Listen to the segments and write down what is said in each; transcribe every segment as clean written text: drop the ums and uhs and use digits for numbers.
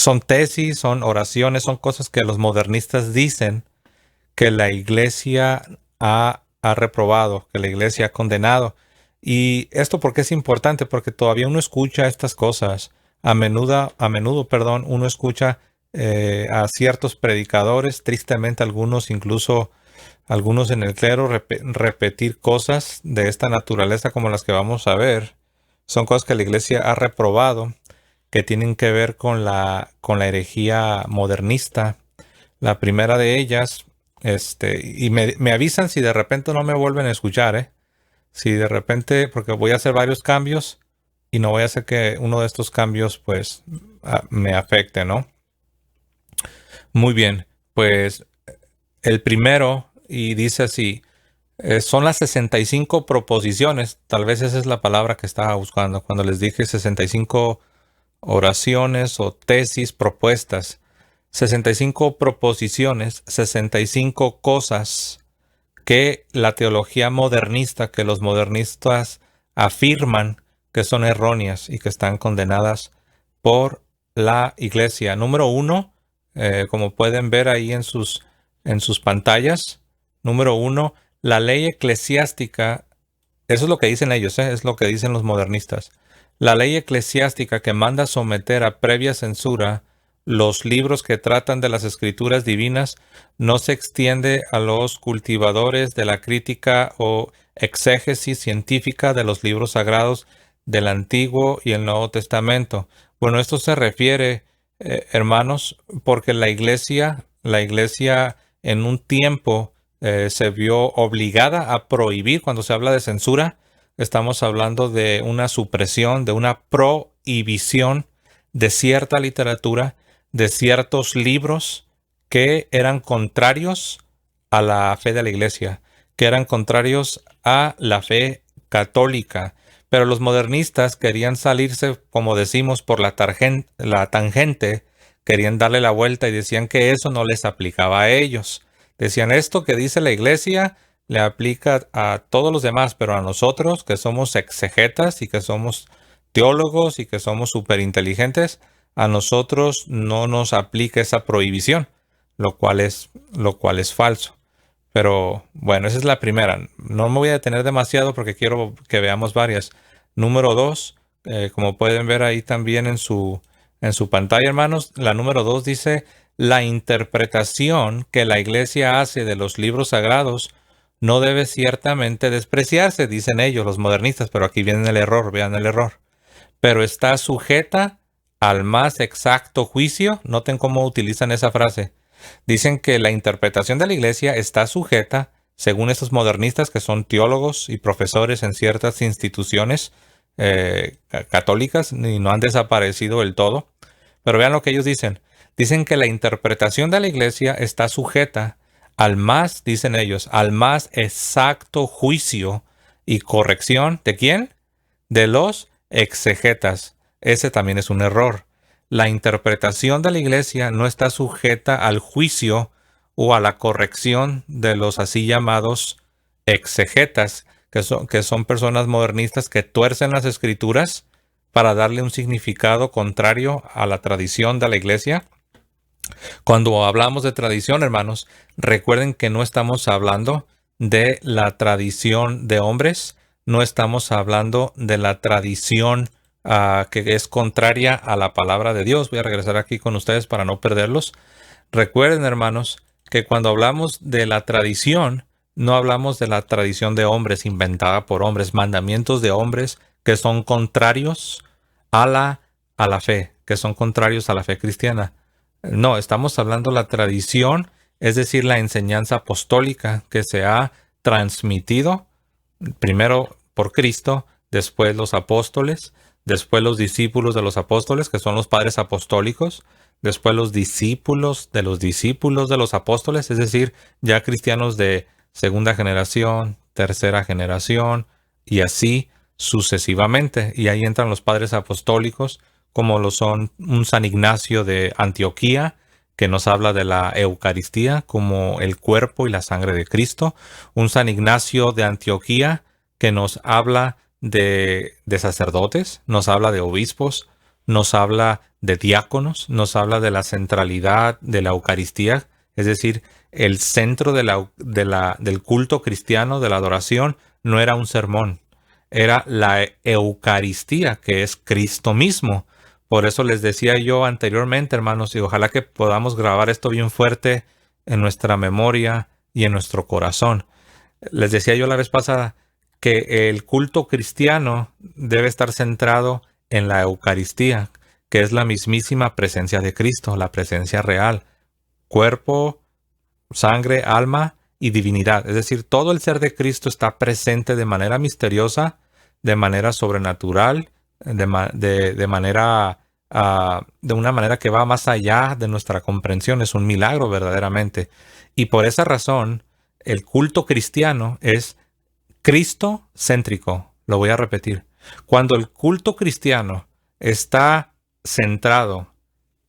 son tesis, son oraciones, son cosas que los modernistas dicen que la iglesia ha reprobado, que la iglesia ha condenado. Y esto porque es importante, porque todavía uno escucha estas cosas. Perdón, uno escucha a ciertos predicadores, tristemente algunos, incluso algunos en el clero, repetir cosas de esta naturaleza como las que vamos a ver. Son cosas que la iglesia ha reprobado, que tienen que ver con la herejía modernista. La primera de ellas, y me avisan si de repente no me vuelven a escuchar, ¿eh? Si de repente, porque voy a hacer varios cambios y no voy a hacer que uno de estos cambios, pues, me afecte, ¿no? Muy bien, pues, el primero, y dice así, son las 65 proposiciones, tal vez esa es la palabra que estaba buscando, cuando les dije 65 oraciones o tesis propuestas. 65 proposiciones, 65 cosas que la teología modernista, que los modernistas afirman que son erróneas y que están condenadas por la iglesia. Número uno, como pueden ver ahí en sus pantallas, número uno, la ley eclesiástica, eso es lo que dicen ellos, es lo que dicen los modernistas. La ley eclesiástica que manda someter a previa censura los libros que tratan de las escrituras divinas no se extiende a los cultivadores de la crítica o exégesis científica de los libros sagrados del Antiguo y el Nuevo Testamento. Bueno, esto se refiere, hermanos, porque la iglesia en un tiempo se vio obligada a prohibir. Cuando se habla de censura, estamos hablando de una supresión, de una prohibición de cierta literatura, de ciertos libros que eran contrarios a la fe de la iglesia, que eran contrarios a la fe católica. Pero los modernistas querían salirse, como decimos, por la tangente, querían darle la vuelta y decían que eso no les aplicaba a ellos. Decían, esto que dice la iglesia le aplica a todos los demás, pero a nosotros, que somos exegetas y que somos teólogos y que somos súper inteligentes, a nosotros no nos aplica esa prohibición, lo cual es falso. Pero bueno, esa es la primera. No me voy a detener demasiado porque quiero que veamos varias. Número dos, como pueden ver ahí también en su pantalla, hermanos, la número dos dice, la interpretación que la iglesia hace de los libros sagrados no debe ciertamente despreciarse, dicen ellos, los modernistas, pero aquí viene el error, vean el error. Pero está sujeta al más exacto juicio. Noten cómo utilizan esa frase. Dicen que la interpretación de la iglesia está sujeta, según estos modernistas que son teólogos y profesores en ciertas instituciones católicas y no han desaparecido del todo. Pero vean lo que ellos dicen. Dicen que la interpretación de la iglesia está sujeta al más, dicen ellos, al más exacto juicio y corrección. ¿De quién? De los exegetas. Ese también es un error. La interpretación de la iglesia no está sujeta al juicio o a la corrección de los así llamados exegetas, que son personas modernistas que tuercen las escrituras para darle un significado contrario a la tradición de la iglesia. Cuando hablamos de tradición, hermanos, recuerden que no estamos hablando de la tradición de hombres, no estamos hablando de la tradición que es contraria a la palabra de Dios. Voy a regresar aquí con ustedes para no perderlos. Recuerden, hermanos, que cuando hablamos de la tradición, no hablamos de la tradición de hombres inventada por hombres, mandamientos de hombres que son contrarios a la fe, que son contrarios a la fe cristiana. No, estamos hablando de la tradición, es decir, la enseñanza apostólica que se ha transmitido primero por Cristo, después los apóstoles, después los discípulos de los apóstoles, que son los padres apostólicos, después los discípulos de los apóstoles, es decir, ya cristianos de segunda generación, tercera generación, y así sucesivamente. Y ahí entran los padres apostólicos, como lo son un San Ignacio de Antioquía, que nos habla de la Eucaristía como el cuerpo y la sangre de Cristo, un San Ignacio de Antioquía, que nos habla de sacerdotes, nos habla de obispos, nos habla de diáconos, nos habla de la centralidad de la Eucaristía, es decir, el centro del culto cristiano, de la adoración, no era un sermón, era la Eucaristía, que es Cristo mismo. Por eso les decía yo anteriormente, hermanos, y ojalá que podamos grabar esto bien fuerte en nuestra memoria y en nuestro corazón. Les decía yo la vez pasada que el culto cristiano debe estar centrado en la Eucaristía, que es la mismísima presencia de Cristo, la presencia real, cuerpo, sangre, alma y divinidad. Es decir, todo el ser de Cristo está presente de manera misteriosa, de manera sobrenatural, de manera, de una manera que va más allá de nuestra comprensión. Es un milagro verdaderamente. Y por esa razón, el culto cristiano es Cristo céntrico. Lo voy a repetir. Cuando el culto cristiano está centrado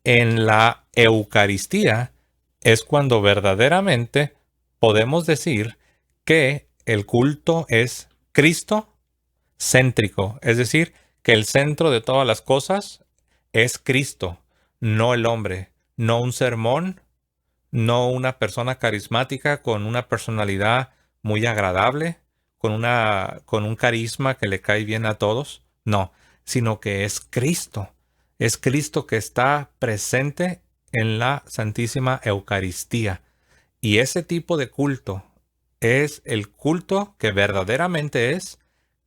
en la Eucaristía, es cuando verdaderamente podemos decir que el culto es Cristo céntrico, es decir, que el centro de todas las cosas es Cristo, no el hombre, no un sermón, no una persona carismática con una personalidad muy agradable, con un carisma que le cae bien a todos, no, sino que es Cristo. Es Cristo que está presente en la Santísima Eucaristía. Y ese tipo de culto es el culto que verdaderamente es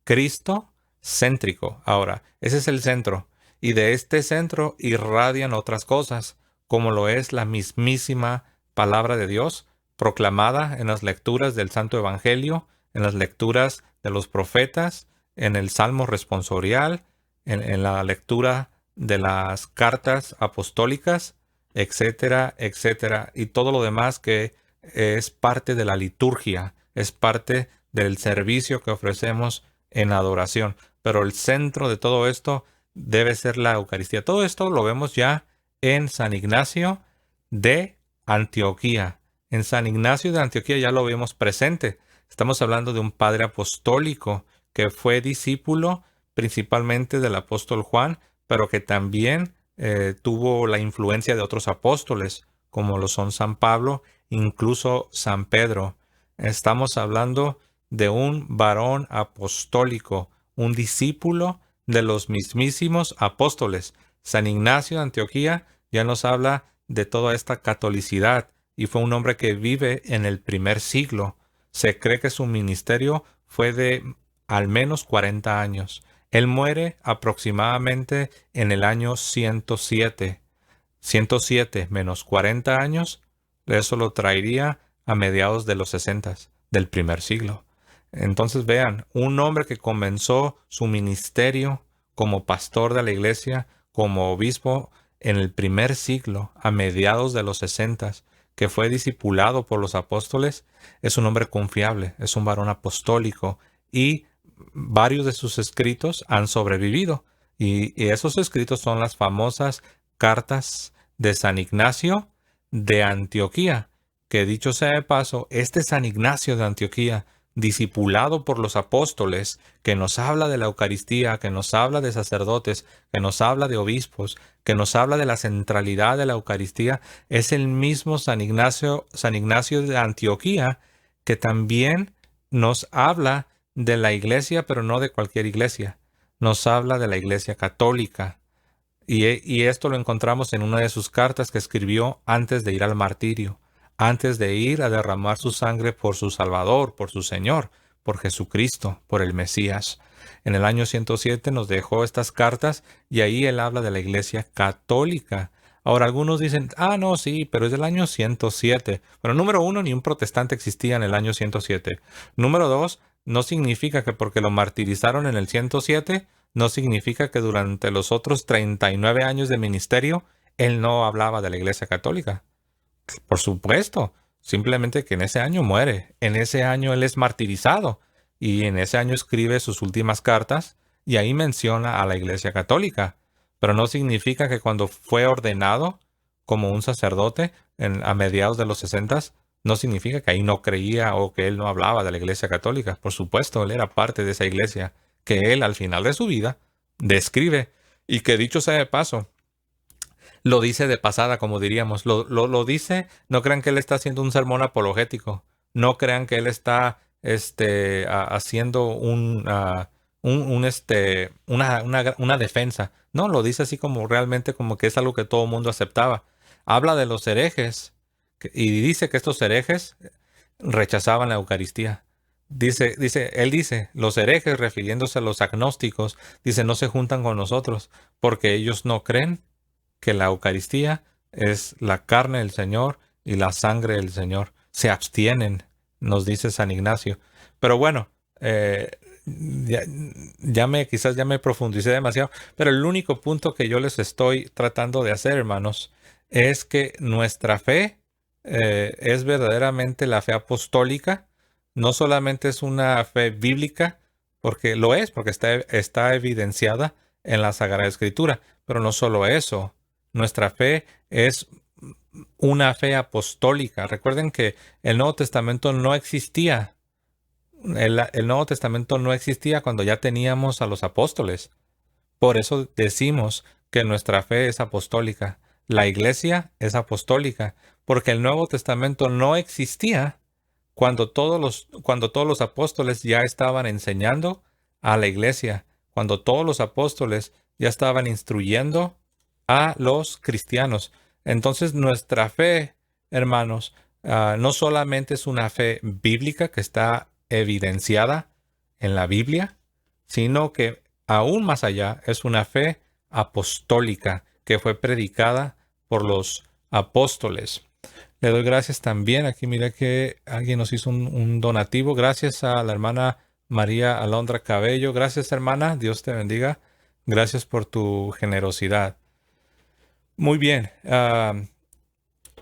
Cristo céntrico. Ahora, ese es el centro. Y de este centro irradian otras cosas, como lo es la mismísima palabra de Dios, proclamada en las lecturas del Santo Evangelio, en las lecturas de los profetas, en el Salmo responsorial, en la lectura de las cartas apostólicas, etcétera, etcétera, y todo lo demás que es parte de la liturgia, es parte del servicio que ofrecemos en adoración. Pero el centro de todo esto debe ser la Eucaristía. Todo esto lo vemos ya en San Ignacio de Antioquía. En San Ignacio de Antioquía ya lo vemos presente. Estamos hablando de un padre apostólico que fue discípulo principalmente del apóstol Juan, pero que también tuvo la influencia de otros apóstoles, como lo son San Pablo, incluso San Pedro. Estamos hablando de un varón apostólico, un discípulo de los mismísimos apóstoles. San Ignacio de Antioquía ya nos habla de toda esta catolicidad y fue un hombre que vive en el primer siglo. Se cree que su ministerio fue de al menos 40 años. Él muere aproximadamente en el año 107. 107 menos 40 años, eso lo traería a mediados de los 60 del primer siglo. Entonces vean, un hombre que comenzó su ministerio como pastor de la iglesia, como obispo en el primer siglo, a mediados de los 60, que fue discipulado por los apóstoles, es un hombre confiable, es un varón apostólico y varios de sus escritos han sobrevivido. Y esos escritos son las famosas cartas de San Ignacio de Antioquía, que dicho sea de paso, este San Ignacio de Antioquía, discipulado por los apóstoles, que nos habla de la Eucaristía, que nos habla de sacerdotes, que nos habla de obispos, que nos habla de la centralidad de la Eucaristía, es el mismo San Ignacio de Antioquía, que también nos habla de la iglesia, pero no de cualquier iglesia. Nos habla de la iglesia católica. Y esto lo encontramos en una de sus cartas que escribió antes de ir al martirio, antes de ir a derramar su sangre por su Salvador, por su Señor, por Jesucristo, por el Mesías. En el año 107 nos dejó estas cartas y ahí él habla de la iglesia católica. Ahora algunos dicen, no, sí, pero es del año 107. Pero número uno, ni un protestante existía en el año 107. Número dos, no significa que porque lo martirizaron en el 107, no significa que durante los otros 39 años de ministerio, él no hablaba de la iglesia católica. Por supuesto, simplemente que en ese año muere, en ese año él es martirizado y en ese año escribe sus últimas cartas y ahí menciona a la iglesia católica. Pero no significa que cuando fue ordenado como un sacerdote a mediados de los 60, no significa que ahí no creía o que él no hablaba de la iglesia católica. Por supuesto, él era parte de esa iglesia que él al final de su vida describe. Y que dicho sea de paso, lo dice de pasada, como diríamos. Lo dice, no crean que él está haciendo un sermón apologético. No crean que él está haciendo una defensa. No, lo dice así como realmente como que es algo que todo el mundo aceptaba. Habla de los herejes y dice que estos herejes rechazaban la Eucaristía. Él dice, los herejes, refiriéndose a los agnósticos, dice, no se juntan con nosotros porque ellos no creen que la Eucaristía es la carne del Señor y la sangre del Señor. Se abstienen, nos dice San Ignacio. Pero bueno, quizás ya me profundicé demasiado, pero el único punto que yo les estoy tratando de hacer, hermanos, es que nuestra fe es verdaderamente la fe apostólica. No solamente es una fe bíblica, porque lo es, porque está evidenciada en la Sagrada Escritura, pero no solo eso. Nuestra fe es una fe apostólica. Recuerden que el Nuevo Testamento no existía. El Nuevo Testamento no existía cuando ya teníamos a los apóstoles. Por eso decimos que nuestra fe es apostólica. La iglesia es apostólica, porque el Nuevo Testamento no existía cuando cuando todos los apóstoles ya estaban enseñando a la iglesia, cuando todos los apóstoles ya estaban instruyendo a los cristianos. Entonces nuestra fe, hermanos, no solamente es una fe bíblica que está evidenciada en la Biblia, sino que aún más allá es una fe apostólica que fue predicada por los apóstoles. Le doy gracias también. Aquí mira que alguien nos hizo un donativo. Gracias a la hermana María Alondra Cabello. Gracias, hermana. Dios te bendiga. Gracias por tu generosidad. Muy bien.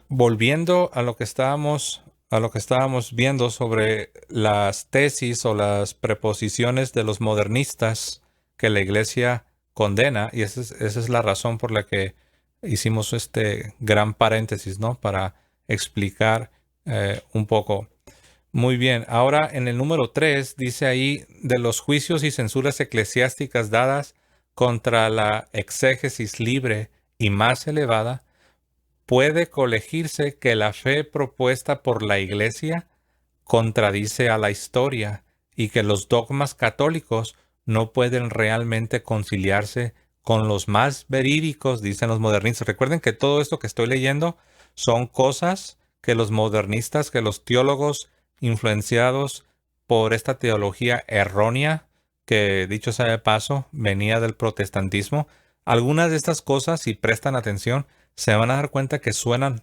Volviendo a lo que estábamos viendo sobre las tesis o las preposiciones de los modernistas que la iglesia condena, y esa es la razón por la que hicimos este gran paréntesis, ¿no? Para explicar un poco. Muy bien, ahora en el número 3 dice ahí de los juicios y censuras eclesiásticas dadas contra la exégesis libre y más elevada, puede colegirse que la fe propuesta por la Iglesia contradice a la historia y que los dogmas católicos no pueden realmente conciliarse con los más verídicos, dicen los modernistas. Recuerden que todo esto que estoy leyendo son cosas que los modernistas, que los teólogos influenciados por esta teología errónea, que dicho sea de paso, venía del protestantismo. Algunas de estas cosas, si prestan atención, se van a dar cuenta que suenan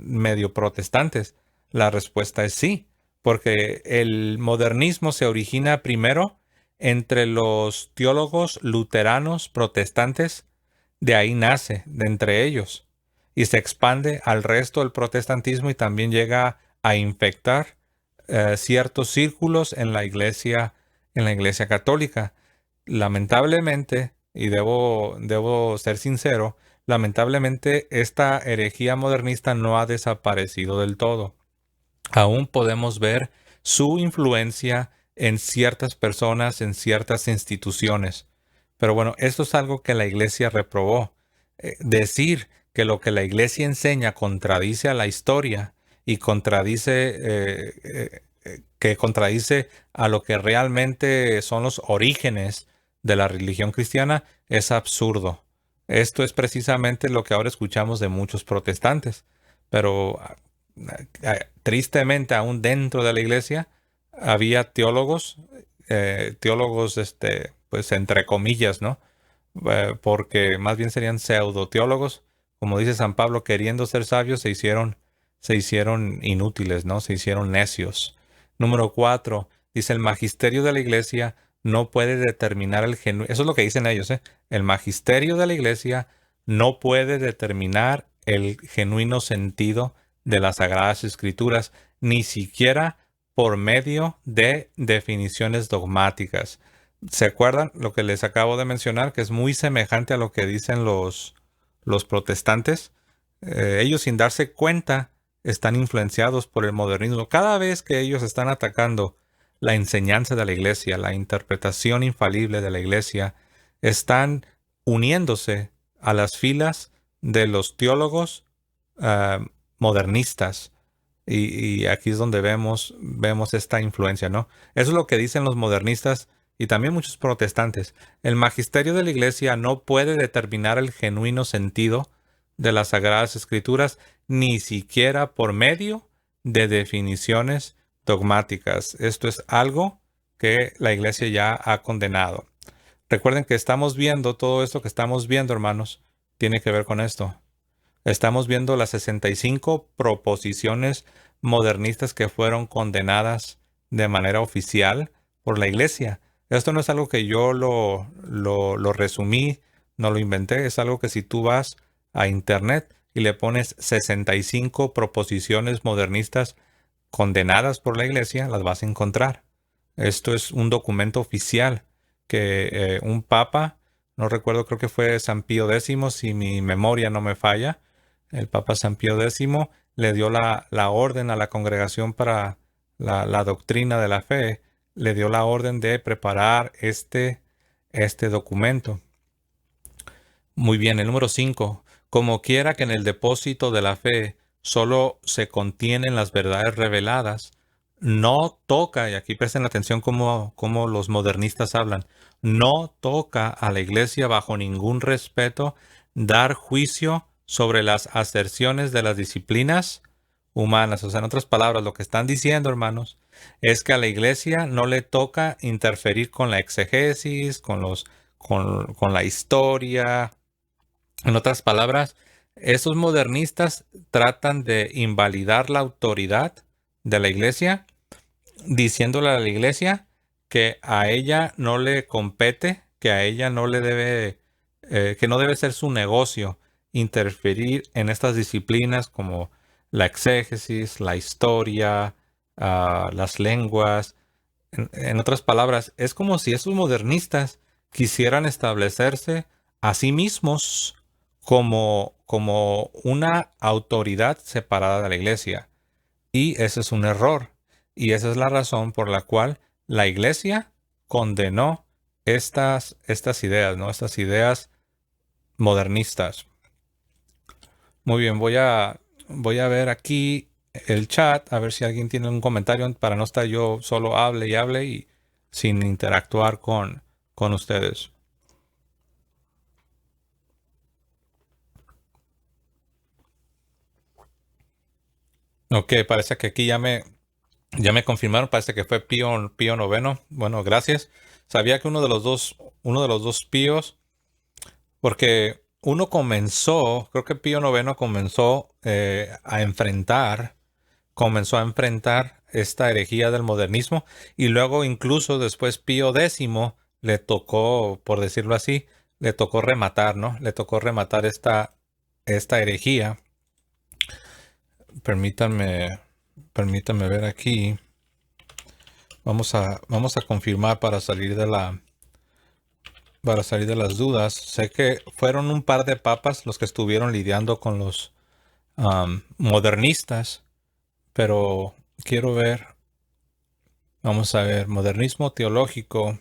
medio protestantes. La respuesta es sí, porque el modernismo se origina primero entre los teólogos luteranos protestantes, de ahí nace, de entre ellos, y se expande al resto del protestantismo y también llega a infectar ciertos círculos en la iglesia católica. Lamentablemente, y debo ser sincero, lamentablemente esta herejía modernista no ha desaparecido del todo. Aún podemos ver su influencia en ciertas personas, en ciertas instituciones. Pero bueno, esto es algo que la iglesia reprobó. Decir que lo que la iglesia enseña contradice a la historia y contradice a lo que realmente son los orígenes de la religión cristiana es absurdo. Esto es precisamente lo que ahora escuchamos de muchos protestantes. Pero tristemente, aún dentro de la iglesia, había teólogos, pues entre comillas, ¿no? Porque más bien serían pseudo teólogos, como dice San Pablo, queriendo ser sabios, se hicieron inútiles, ¿no? Se hicieron necios. Número 4, dice el magisterio de la iglesia no puede determinar el genuino. Eso es lo que dicen ellos, ¿eh? El magisterio de la iglesia no puede determinar el genuino sentido de las Sagradas Escrituras, ni siquiera por medio de definiciones dogmáticas. ¿Se acuerdan lo que les acabo de mencionar? Que es muy semejante a lo que dicen los protestantes. Ellos, sin darse cuenta, están influenciados por el modernismo. Cada vez que ellos están atacando la enseñanza de la iglesia, la interpretación infalible de la iglesia, están uniéndose a las filas de los teólogos modernistas. Y aquí es donde vemos esta influencia, ¿no? Eso es lo que dicen los modernistas y también muchos protestantes. El magisterio de la Iglesia no puede determinar el genuino sentido de las Sagradas Escrituras, ni siquiera por medio de definiciones dogmáticas. Esto es algo que la Iglesia ya ha condenado. Recuerden que estamos viendo todo esto que estamos viendo, hermanos, tiene que ver con esto. Estamos viendo las 65 proposiciones modernistas que fueron condenadas de manera oficial por la Iglesia. Esto no es algo que yo lo resumí, no lo inventé, es algo que si tú vas a Internet y le pones 65 proposiciones modernistas condenadas por la Iglesia, las vas a encontrar. Esto es un documento oficial que un papa, no recuerdo, creo que fue San Pío X, si mi memoria no me falla, el Papa San Pío X le dio la orden a la Congregación para la Doctrina de la Fe, le dio la orden de preparar este documento. Muy bien, el número 5. Como quiera que en el depósito de la fe solo se contienen las verdades reveladas, no toca, y aquí presten atención cómo los modernistas hablan, no toca a la Iglesia bajo ningún respeto dar juicio sobre las aserciones de las disciplinas humanas. O sea, en otras palabras, lo que están diciendo, hermanos, es que a la Iglesia no le toca interferir con la exegesis, con la historia. En otras palabras, esos modernistas tratan de invalidar la autoridad de la Iglesia, diciéndole a la Iglesia que a ella no le compete, que a ella no le debe, que no debe ser su negocio interferir en estas disciplinas como la exégesis, la historia, las lenguas. En otras palabras, es como si esos modernistas quisieran establecerse a sí mismos como una autoridad separada de la Iglesia. Y ese es un error. Y esa es la razón por la cual la Iglesia condenó estas ideas, ¿no? Estas ideas modernistas. Muy bien, voy a ver aquí el chat, a ver si alguien tiene un comentario para no estar yo solo hable y hable y sin interactuar con ustedes. Ok, parece que aquí ya me confirmaron, parece que fue Pío noveno. Bueno, gracias. Sabía que uno de los dos Píos, porque uno comenzó, creo que Pío noveno comenzó comenzó a enfrentar esta herejía del modernismo y luego incluso después Pío X le tocó, por decirlo así, le tocó rematar, ¿no? Le tocó rematar esta herejía. Permítanme ver aquí. Vamos a confirmar para salir de las dudas. Sé que fueron un par de papas los que estuvieron lidiando con los modernistas, pero quiero ver. Vamos a ver, modernismo teológico.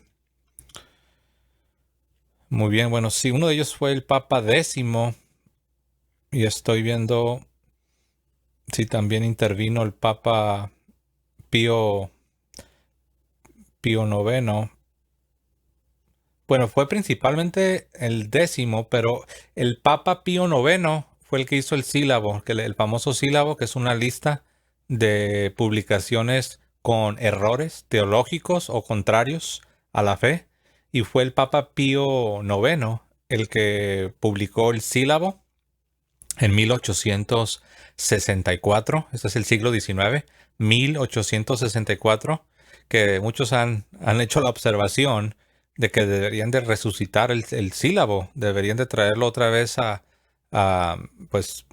Muy bien, bueno, sí, uno de ellos fue el Papa X y estoy viendo si también intervino el Papa Pío IX. Bueno, fue principalmente el 10, pero el Papa Pío IX fue el que hizo el sílabo, el famoso sílabo, que es una lista de publicaciones con errores teológicos o contrarios a la fe. Y fue el Papa Pío IX el que publicó el sílabo en 1864. Este es el siglo XIX, 1864, que muchos han hecho la observación de que deberían de resucitar el sílabo, deberían de traerlo otra vez pues,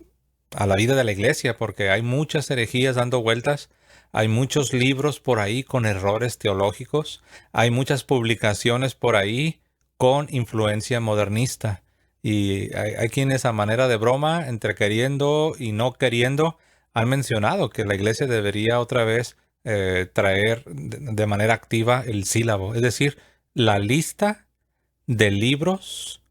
a la vida de la iglesia, porque hay muchas herejías dando vueltas, hay muchos libros por ahí con errores teológicos, hay muchas publicaciones por ahí con influencia modernista. Y hay quienes a manera de broma, entre queriendo y no queriendo, han mencionado que la iglesia debería otra vez traer de manera activa el sílabo, es decir, la lista de libros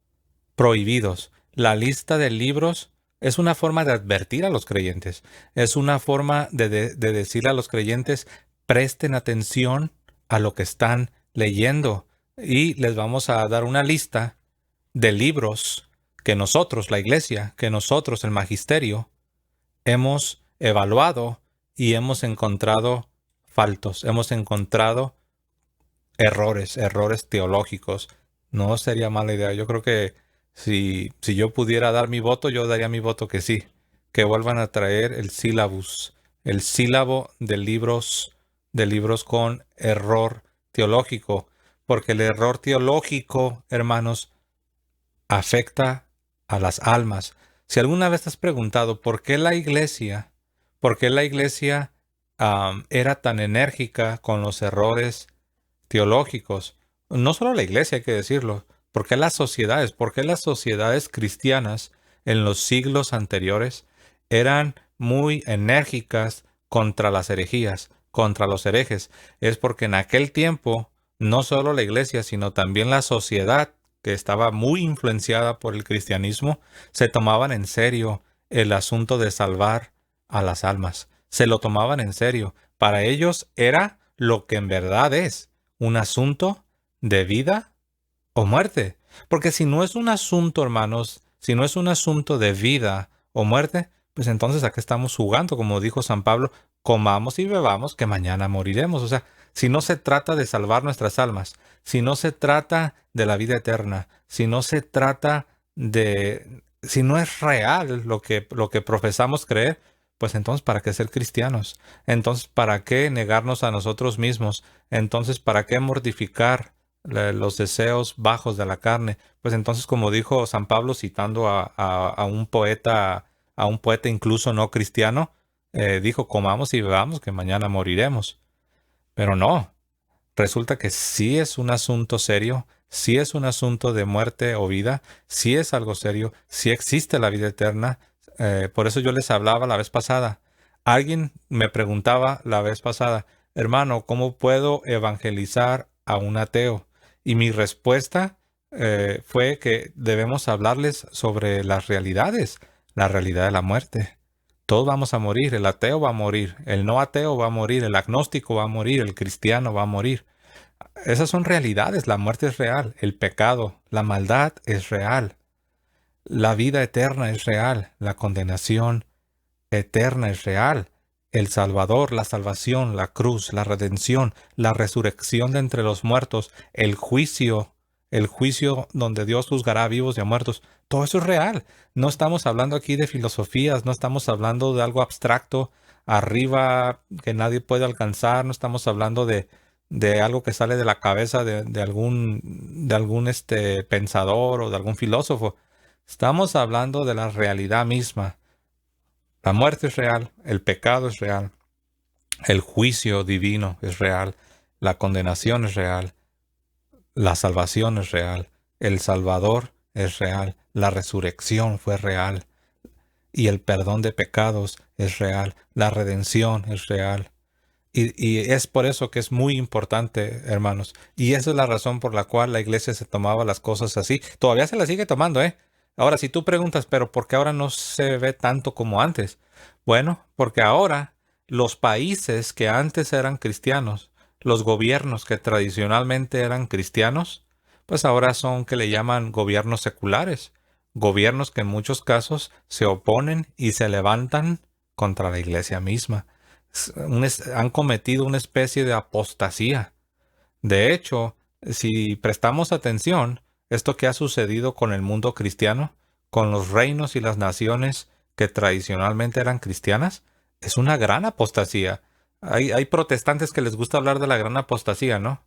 prohibidos. La lista de libros es una forma de advertir a los creyentes. Es una forma de decirle a los creyentes, presten atención a lo que están leyendo. Y les vamos a dar una lista de libros que nosotros, la iglesia, que nosotros, el magisterio, hemos evaluado y hemos encontrado faltos, hemos encontrado errores teológicos. No sería mala idea. Yo creo que si yo pudiera dar mi voto, yo daría mi voto que sí, que vuelvan a traer el sílabus, el sílabo de libros con error teológico, porque el error teológico, hermanos, afecta a las almas. Si alguna vez te has preguntado por qué la iglesia era tan enérgica con los errores teológicos, no solo la iglesia, hay que decirlo, por qué las sociedades cristianas en los siglos anteriores eran muy enérgicas contra las herejías, contra los herejes, es porque en aquel tiempo no solo la iglesia, sino también la sociedad que estaba muy influenciada por el cristianismo, se tomaban en serio el asunto de salvar a las almas. Se lo tomaban en serio. Para ellos era lo que en verdad es un asunto de vida o muerte. Porque si no es un asunto, hermanos, si no es un asunto de vida o muerte, pues entonces ¿a qué estamos jugando? Como dijo San Pablo, comamos y bebamos que mañana moriremos. O sea, si no se trata de salvar nuestras almas, si no se trata de la vida eterna, si no se trata si no es real lo que profesamos creer, pues entonces ¿para qué ser cristianos? Entonces ¿para qué negarnos a nosotros mismos? Entonces ¿para qué mortificar los deseos bajos de la carne? Pues entonces, como dijo San Pablo citando a un poeta incluso no cristiano, dijo, comamos y bebamos que mañana moriremos. Pero no, resulta que sí es un asunto serio, sí es un asunto de muerte o vida, sí es algo serio, sí existe la vida eterna. Por eso yo les hablaba la vez pasada. Alguien me preguntaba la vez pasada, hermano, ¿cómo puedo evangelizar a un ateo? Y mi respuesta fue que debemos hablarles sobre las realidades, la realidad de la muerte. Todos vamos a morir, el ateo va a morir, el no ateo va a morir, el agnóstico va a morir, el cristiano va a morir. Esas son realidades, la muerte es real, el pecado, la maldad es real, la vida eterna es real, la condenación eterna es real, el Salvador, la salvación, la cruz, la redención, la resurrección de entre los muertos, el juicio donde Dios juzgará a vivos y a muertos, todo eso es real. No estamos hablando aquí de filosofías, no estamos hablando de algo abstracto, arriba que nadie puede alcanzar, no estamos hablando de algo que sale de la cabeza de algún pensador o de algún filósofo. Estamos hablando de la realidad misma. La muerte es real, el pecado es real, el juicio divino es real, la condenación es real, la salvación es real, el Salvador es real, la resurrección fue real y el perdón de pecados es real, la redención es real. Y es por eso que es muy importante, hermanos. Y esa es la razón por la cual la iglesia se tomaba las cosas así. Todavía se las sigue tomando, ¿eh? Ahora, si tú preguntas, pero ¿por qué ahora no se ve tanto como antes? Bueno, porque ahora los países que antes eran cristianos, los gobiernos que tradicionalmente eran cristianos, pues ahora son que le llaman gobiernos seculares. Gobiernos que en muchos casos se oponen y se levantan contra la iglesia misma. Han cometido una especie de apostasía. De hecho, si prestamos atención, esto que ha sucedido con el mundo cristiano, con los reinos y las naciones que tradicionalmente eran cristianas, es una gran apostasía. Hay protestantes que les gusta hablar de la gran apostasía, ¿no?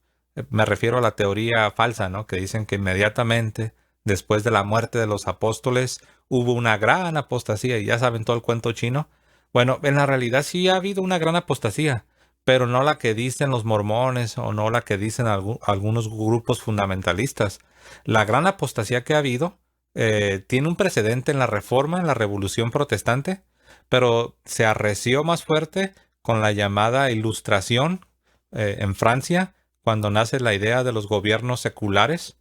Me refiero a la teoría falsa, ¿no? Que dicen que inmediatamente después de la muerte de los apóstoles hubo una gran apostasía y ya saben todo el cuento chino. Bueno, en la realidad sí ha habido una gran apostasía, pero no la que dicen los mormones o no la que dicen algunos grupos fundamentalistas. La gran apostasía que ha habido tiene un precedente en la Reforma, en la Revolución Protestante, pero se arreció más fuerte con la llamada Ilustración en Francia, cuando nace la idea de los gobiernos seculares.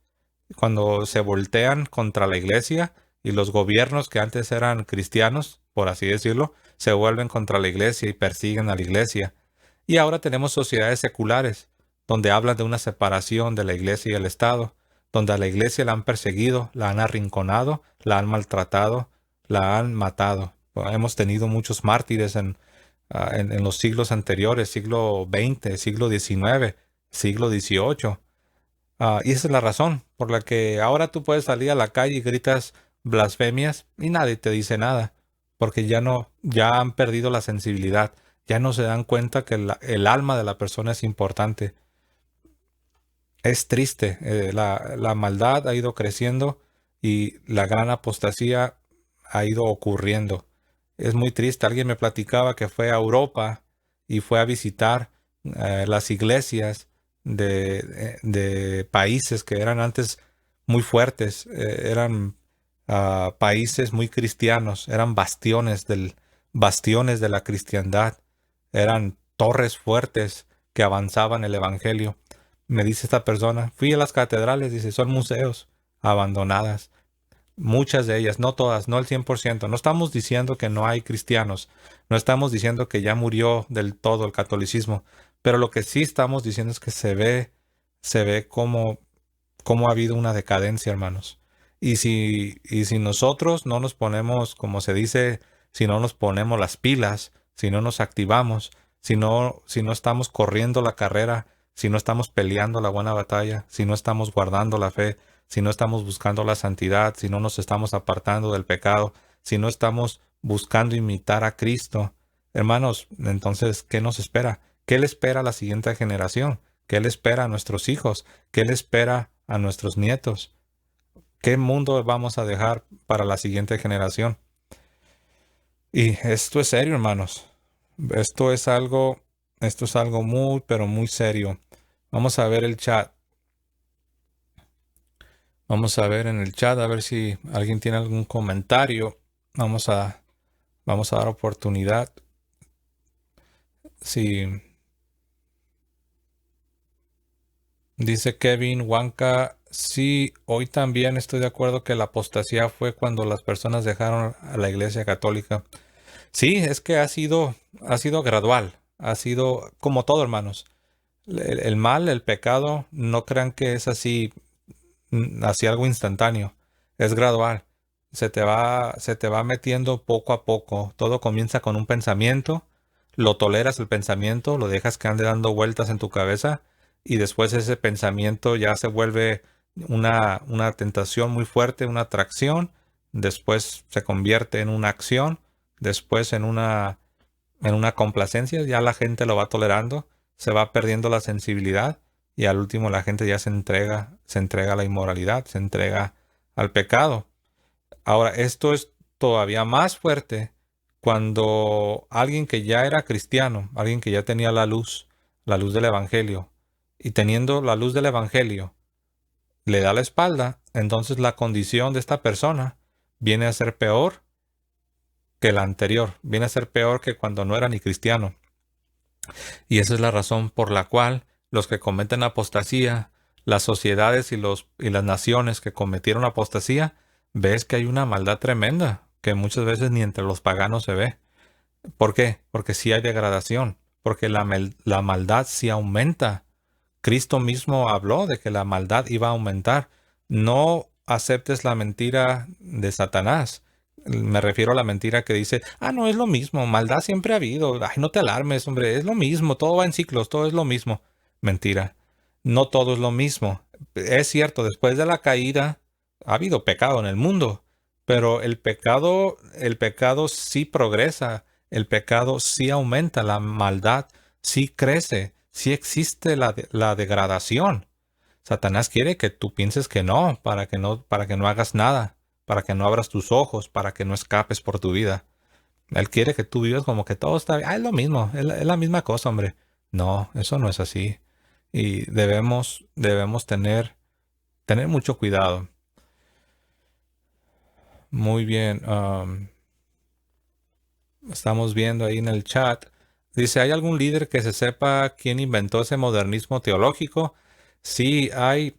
cuando se voltean contra la iglesia y los gobiernos que antes eran cristianos, por así decirlo, se vuelven contra la iglesia y persiguen a la iglesia. Y ahora tenemos sociedades seculares donde hablan de una separación de la iglesia y el Estado, donde a la iglesia la han perseguido, la han arrinconado, la han maltratado, la han matado. Hemos tenido muchos mártires en los siglos anteriores, siglo XX, siglo XIX, siglo XVIII. Y esa es la razón por la que ahora tú puedes salir a la calle y gritas blasfemias y nadie te dice nada, porque ya han perdido la sensibilidad, ya no se dan cuenta que el alma de la persona es importante. Es triste, la maldad ha ido creciendo y la gran apostasía ha ido ocurriendo. Es muy triste. Alguien me platicaba que fue a Europa y fue a visitar las iglesias de países que eran antes muy fuertes, eran países muy cristianos, eran bastiones de la cristiandad, eran torres fuertes que avanzaban el evangelio. Me dice esta persona, fui a las catedrales, dice, son museos abandonadas. Muchas de ellas, no todas, no el 100%. No estamos diciendo que no hay cristianos, no estamos diciendo que ya murió del todo el catolicismo, pero lo que sí estamos diciendo es que se ve cómo ha habido una decadencia, hermanos. Y si nosotros no nos ponemos, como se dice, si no nos ponemos las pilas, si no nos activamos, si no estamos corriendo la carrera, si no estamos peleando la buena batalla, si no estamos guardando la fe, si no estamos buscando la santidad, si no nos estamos apartando del pecado, si no estamos buscando imitar a Cristo, hermanos, entonces, ¿qué nos espera? ¿Qué le espera a la siguiente generación? ¿Qué le espera a nuestros hijos? ¿Qué le espera a nuestros nietos? ¿Qué mundo vamos a dejar para la siguiente generación? Y esto es serio, hermanos. Esto es algo muy, pero muy serio. Vamos a ver el chat. Vamos a ver en el chat a ver si alguien tiene algún comentario. Vamos a dar oportunidad. Si dice Kevin Wanka, sí, hoy también estoy de acuerdo que la apostasía fue cuando las personas dejaron a la Iglesia Católica. Sí, es que ha sido gradual, ha sido como todo, hermanos. El mal, el pecado, no crean que es así algo instantáneo. Es gradual. Se te va metiendo poco a poco. Todo comienza con un pensamiento. Lo toleras el pensamiento, lo dejas que ande dando vueltas en tu cabeza y después ese pensamiento ya se vuelve una tentación muy fuerte, una atracción. Después se convierte en una acción. Después en una complacencia. Ya la gente lo va tolerando. Se va perdiendo la sensibilidad y al último la gente ya se entrega a la inmoralidad, se entrega al pecado. Ahora, esto es todavía más fuerte cuando alguien que ya era cristiano, alguien que ya tenía la luz del Evangelio, y teniendo la luz del Evangelio, le da la espalda, entonces la condición de esta persona viene a ser peor que la anterior, viene a ser peor que cuando no era ni cristiano. Y esa es la razón por la cual los que cometen apostasía, las sociedades y las naciones que cometieron apostasía, ves que hay una maldad tremenda que muchas veces ni entre los paganos se ve. ¿Por qué? Porque sí hay degradación, porque la maldad sí aumenta. Cristo mismo habló de que la maldad iba a aumentar. No aceptes la mentira de Satanás. Me refiero a la mentira que dice, no, es lo mismo, maldad siempre ha habido. Ay, no te alarmes, hombre, es lo mismo, todo va en ciclos, todo es lo mismo. Mentira, no todo es lo mismo. Es cierto, después de la caída ha habido pecado en el mundo, pero el pecado sí progresa, el pecado sí aumenta, la maldad sí crece, sí existe la degradación. Satanás quiere que tú pienses que no, para que no hagas nada, para que no abras tus ojos, para que no escapes por tu vida. Él quiere que tú vivas como que todo está bien. Es lo mismo, es la misma cosa, hombre. No, eso no es así. Y debemos tener mucho cuidado. Muy bien. Estamos viendo ahí en el chat. Dice, ¿hay algún líder que se sepa quién inventó ese modernismo teológico? Sí, hay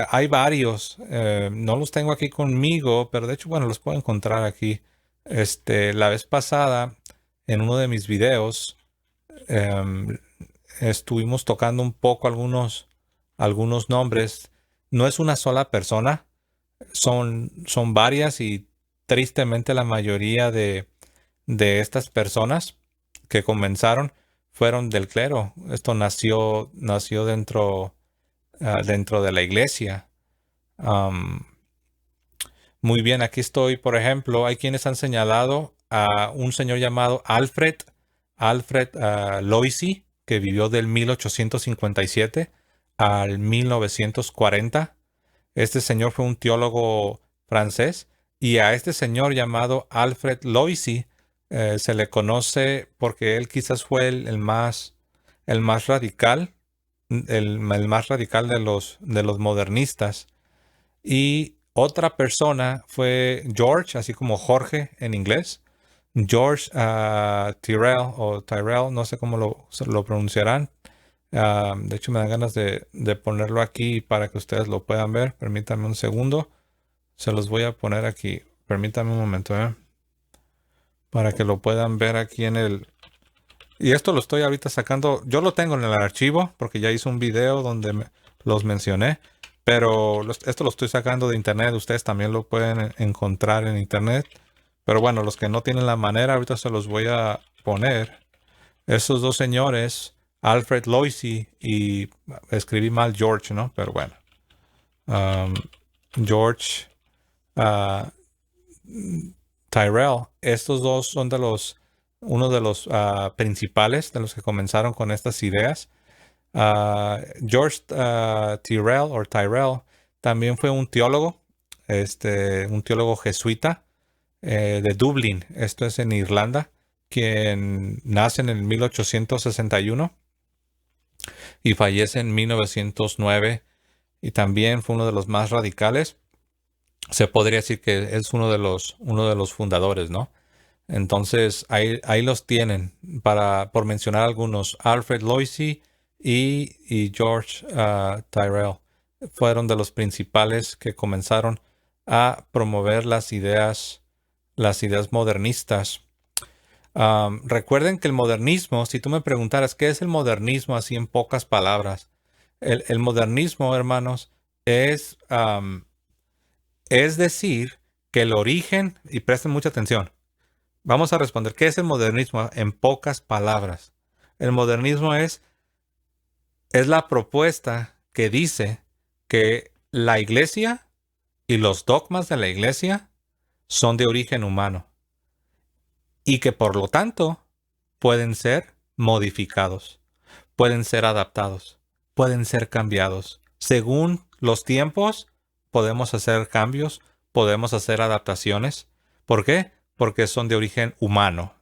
hay varios. No los tengo aquí conmigo, pero de hecho, bueno, los puedo encontrar aquí. La vez pasada, en uno de mis videos, em, estuvimos tocando un poco algunos nombres. No es una sola persona, son varias y tristemente la mayoría de estas personas que comenzaron fueron del clero. Esto nació dentro de la iglesia. Am, Muy bien, aquí estoy, por ejemplo, hay quienes han señalado a un señor llamado Alfred Loisy, que vivió del 1857 al 1940. Este señor fue un teólogo francés y a este señor llamado Alfred Loisy se le conoce porque él quizás fue el más radical, el más radical de los modernistas. Y otra persona fue George, así como Jorge en inglés. George Tyrrell, no sé cómo lo pronunciarán. De hecho, me dan ganas de ponerlo aquí para que ustedes lo puedan ver. Permítanme un segundo. Se los voy a poner aquí. Permítanme un momento, para que lo puedan ver aquí en el... Y esto lo estoy ahorita sacando. Yo lo tengo en el archivo porque ya hice un video donde los mencioné. Pero esto lo estoy sacando de internet. Ustedes también lo pueden encontrar en internet. Pero bueno, los que no tienen la manera, ahorita se los voy a poner. Esos dos señores, Alfred Loisy y escribí mal George, ¿no? Pero bueno. um, George ah, Tyrrell. Estos dos son uno de los principales de los que comenzaron con estas ideas. George Tyrrell también fue un teólogo, un teólogo jesuita de Dublín, esto es en Irlanda, quien nace en el 1861 y fallece en 1909 y también fue uno de los más radicales. Se podría decir que es uno de los fundadores, ¿no? Entonces, ahí los tienen, por mencionar algunos. Alfred Loisy y George Tyrrell fueron de los principales que comenzaron a promover las ideas modernistas. Recuerden que el modernismo, si tú me preguntaras qué es el modernismo así en pocas palabras, el modernismo, hermanos, es decir que el origen, y presten mucha atención, vamos a responder, ¿qué es el modernismo en pocas palabras? El modernismo es la propuesta que dice que la iglesia y los dogmas de la iglesia son de origen humano y que por lo tanto pueden ser modificados, pueden ser adaptados, pueden ser cambiados. Según los tiempos, podemos hacer cambios, podemos hacer adaptaciones. ¿Por qué? Porque son de origen humano.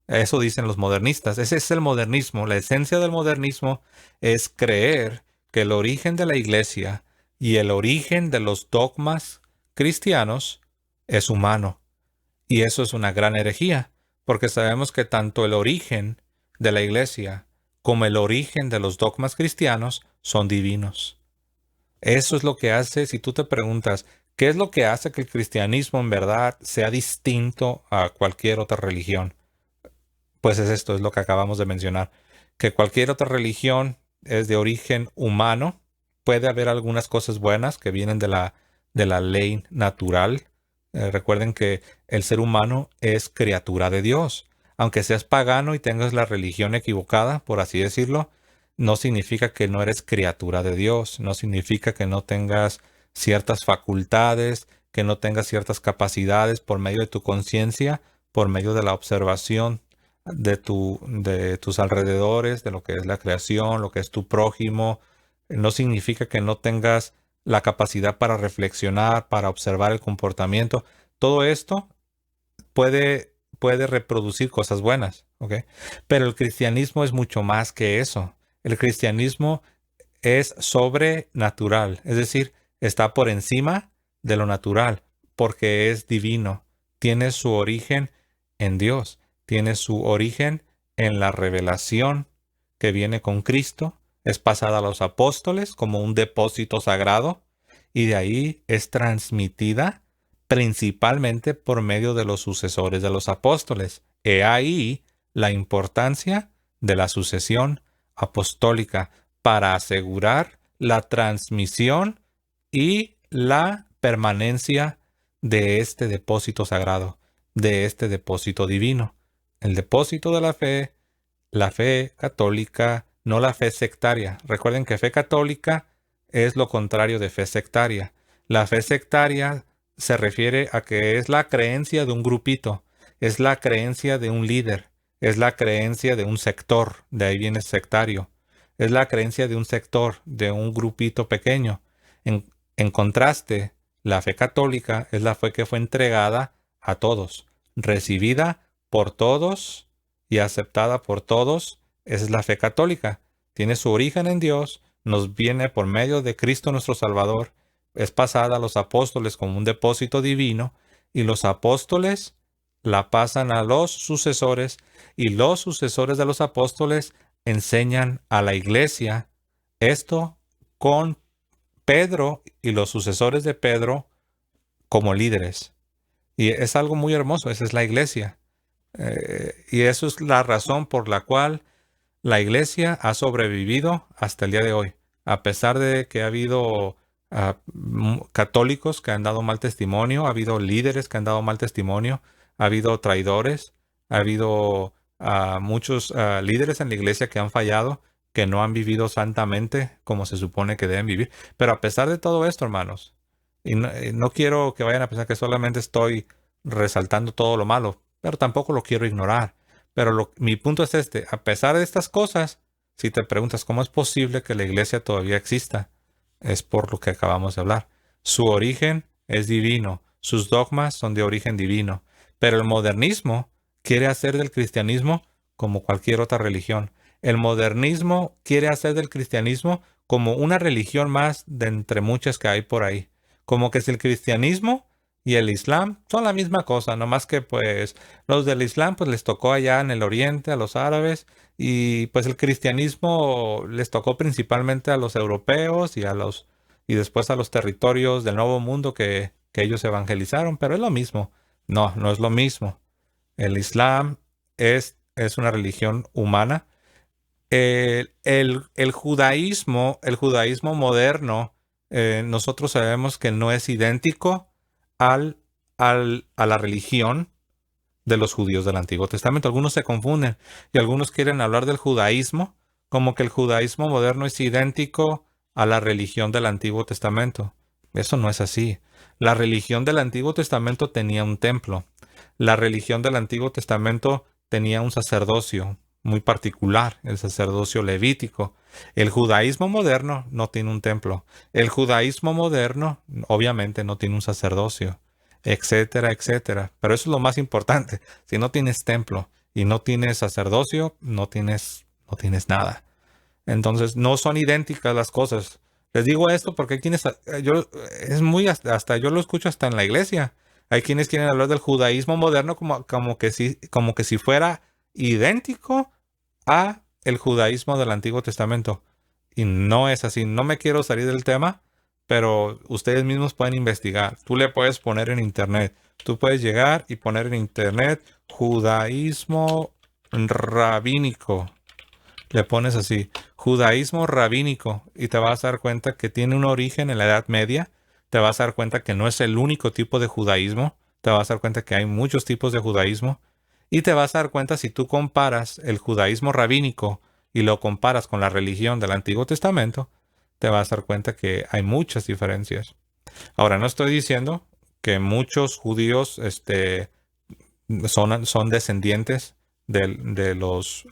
Eso dicen los modernistas. Ese es el modernismo. La esencia del modernismo es creer que el origen de la iglesia y el origen de los dogmas cristianos es humano. Y eso es una gran herejía, porque sabemos que tanto el origen de la iglesia como el origen de los dogmas cristianos son divinos. Eso es lo que hace, si tú te preguntas, ¿qué es lo que hace que el cristianismo en verdad sea distinto a cualquier otra religión? Pues es esto, es lo que acabamos de mencionar, que cualquier otra religión es de origen humano. Puede haber algunas cosas buenas que vienen de la ley natural. Recuerden que el ser humano es criatura de Dios. Aunque seas pagano y tengas la religión equivocada, por así decirlo, no significa que no eres criatura de Dios. No significa que no tengas ciertas facultades, que no tengas ciertas capacidades por medio de tu conciencia, por medio de la observación de tus alrededores, de lo que es la creación, lo que es tu prójimo. No significa que no tengas la capacidad para reflexionar, para observar el comportamiento. Todo esto puede reproducir cosas buenas, ¿ok? Pero el cristianismo es mucho más que eso. El cristianismo es sobrenatural, es decir, está por encima de lo natural, porque es divino. Tiene su origen en Dios, tiene su origen en la revelación que viene con Cristo, es pasada a los apóstoles como un depósito sagrado y de ahí es transmitida principalmente por medio de los sucesores de los apóstoles. He ahí la importancia de la sucesión apostólica para asegurar la transmisión y la permanencia de este depósito sagrado, de este depósito divino. El depósito de la fe católica, no la fe sectaria. Recuerden que fe católica es lo contrario de fe sectaria. La fe sectaria se refiere a que es la creencia de un grupito, es la creencia de un líder, es la creencia de un sector, de ahí viene sectario, es la creencia de un sector, de un grupito pequeño. En contraste, la fe católica es la fe que fue entregada a todos, recibida por todos y aceptada por todos. Esa es la fe católica. Tiene su origen en Dios, nos viene por medio de Cristo nuestro Salvador, es pasada a los apóstoles como un depósito divino y los apóstoles la pasan a los sucesores y los sucesores de los apóstoles enseñan a la iglesia esto con Pedro y los sucesores de Pedro como líderes. Y es algo muy hermoso, esa es la iglesia. Y eso es la razón por la cual la iglesia ha sobrevivido hasta el día de hoy, a pesar de que ha habido católicos que han dado mal testimonio, ha habido líderes que han dado mal testimonio, ha habido traidores, ha habido muchos líderes en la iglesia que han fallado, que no han vivido santamente como se supone que deben vivir. Pero a pesar de todo esto, hermanos, y no quiero que vayan a pensar que solamente estoy resaltando todo lo malo, pero tampoco lo quiero ignorar. Pero mi punto es este, a pesar de estas cosas, si te preguntas cómo es posible que la iglesia todavía exista, es por lo que acabamos de hablar. Su origen es divino, sus dogmas son de origen divino, pero el modernismo quiere hacer del cristianismo como cualquier otra religión. El modernismo quiere hacer del cristianismo como una religión más de entre muchas que hay por ahí. Como que si el cristianismo y el Islam son la misma cosa, nomás que pues los del Islam pues les tocó allá en el Oriente a los árabes y pues el cristianismo les tocó principalmente a los europeos y después a los territorios del Nuevo Mundo que ellos evangelizaron, pero es lo mismo. No, no es lo mismo. El Islam es una religión humana. El judaísmo moderno, nosotros sabemos que no es idéntico a la religión de los judíos del Antiguo Testamento. Algunos se confunden y algunos quieren hablar del judaísmo como que el judaísmo moderno es idéntico a la religión del Antiguo Testamento. Eso no es así. La religión del Antiguo Testamento tenía un templo. La religión del Antiguo Testamento tenía un sacerdocio muy particular, el sacerdocio levítico. El judaísmo moderno no tiene un templo. El judaísmo moderno obviamente no tiene un sacerdocio, etcétera, etcétera. Pero eso es lo más importante. Si no tienes templo y no tienes sacerdocio, no tienes nada. Entonces, no son idénticas las cosas. Les digo esto porque hay quienes, hasta yo lo escucho hasta en la iglesia. Hay quienes quieren hablar del judaísmo moderno como que si fuera idéntico a el judaísmo del Antiguo Testamento. Y no es así. No me quiero salir del tema, pero ustedes mismos pueden investigar. Tú le puedes poner en internet. Tú puedes llegar y poner en internet judaísmo rabínico. Le pones así, judaísmo rabínico, y te vas a dar cuenta que tiene un origen en la Edad Media. Te vas a dar cuenta que no es el único tipo de judaísmo. Te vas a dar cuenta que hay muchos tipos de judaísmo. Y te vas a dar cuenta si tú comparas el judaísmo rabínico y lo comparas con la religión del Antiguo Testamento, te vas a dar cuenta que hay muchas diferencias. Ahora, no estoy diciendo que muchos judíos son descendientes de los